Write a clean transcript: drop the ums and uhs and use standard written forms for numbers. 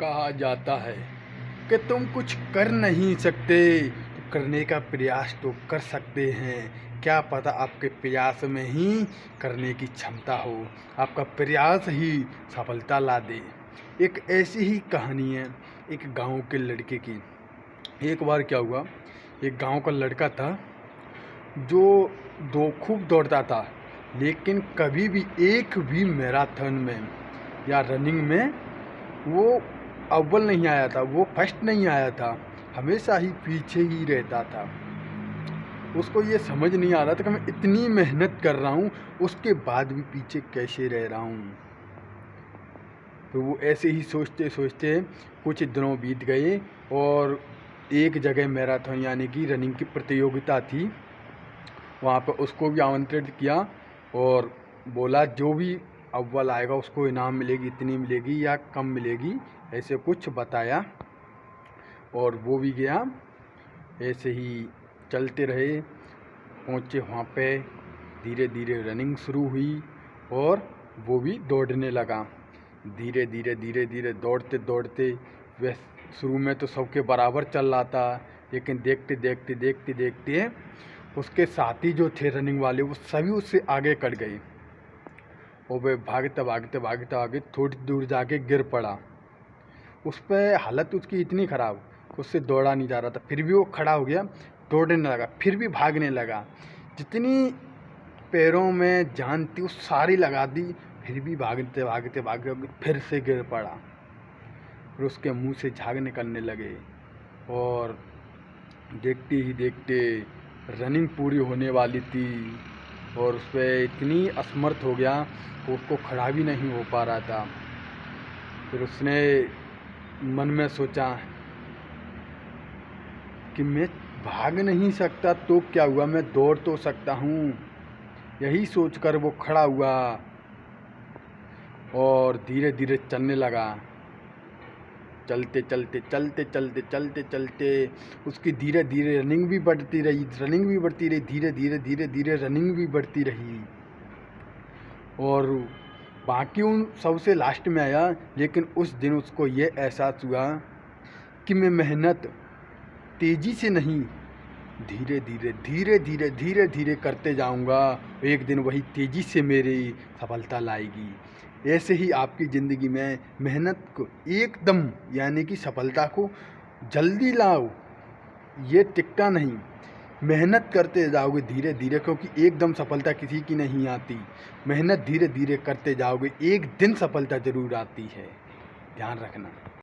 कहा जाता है कि तुम कुछ कर नहीं सकते तो करने का प्रयास तो कर सकते हैं। क्या पता आपके प्रयास में ही करने की क्षमता हो, आपका प्रयास ही सफलता ला दे। एक ऐसी ही कहानी है एक गांव के लड़के की। एक बार क्या हुआ, एक गांव का लड़का था जो खूब दौड़ता था, लेकिन कभी भी एक भी मैराथन में या रनिंग में वो अव्वल नहीं आया था, वो फर्स्ट नहीं आया था, हमेशा ही पीछे ही रहता था। उसको ये समझ नहीं आ रहा था कि मैं इतनी मेहनत कर रहा हूँ उसके बाद भी पीछे कैसे रह रहा हूँ। तो वो ऐसे ही सोचते सोचते कुछ दिनों बीत गए और एक जगह मैराथन यानी कि रनिंग की प्रतियोगिता थी। वहाँ पर उसको भी आमंत्रित किया और बोला जो भी अव्वल आएगा उसको इनाम मिलेगी, इतनी मिलेगी या कम मिलेगी, ऐसे कुछ बताया। और वो भी गया, ऐसे ही चलते रहे, पहुँचे वहाँ पे। धीरे धीरे रनिंग शुरू हुई और वो भी दौड़ने लगा। धीरे धीरे धीरे धीरे दौड़ते दौड़ते वह शुरू में तो सबके बराबर चल रहा था, लेकिन देखते देखते देखते देखते उसके साथी जो थे रनिंग वाले वो सभी उससे आगे कट गए और वह भागते भागते भागते आगे थोड़ी दूर जाके गिर पड़ा। उस पर हालत उसकी इतनी ख़राब, उससे दौड़ा नहीं जा रहा था। फिर भी वो खड़ा हो गया, दौड़ने लगा, फिर भी भागने लगा। जितनी पैरों में जान थी वो सारी लगा दी, फिर भी भागते भागते भागते फिर से गिर पड़ा। फिर उसके मुंह से झाग निकलने लगे और देखते ही देखते रनिंग पूरी होने वाली थी और उस पर इतनी असमर्थ हो गया कि उसको खड़ा भी नहीं हो पा रहा था। फिर उसने मन में सोचा कि मैं भाग नहीं सकता तो क्या हुआ, मैं दौड़ तो सकता हूँ। यही सोचकर वो खड़ा हुआ और धीरे धीरे चलने लगा। चलते चलते चलते चलते चलते चलते उसकी धीरे धीरे रनिंग भी बढ़ती रही, धीरे धीरे धीरे धीरे रनिंग भी बढ़ती रही और बाकी उन सबसे लास्ट में आया। लेकिन उस दिन उसको ये एहसास हुआ कि मैं मेहनत तेज़ी से नहीं, धीरे धीरे धीरे धीरे धीरे धीरे करते जाऊंगा, एक दिन वही तेज़ी से मेरी सफलता लाएगी। ऐसे ही आपकी ज़िंदगी में मेहनत को एकदम यानी कि सफलता को जल्दी लाओ, ये टिकता नहीं। मेहनत करते जाओगे धीरे धीरे, क्योंकि एकदम सफलता किसी की नहीं आती। मेहनत धीरे धीरे करते जाओगे, एक दिन सफलता ज़रूर आती है, ध्यान रखना।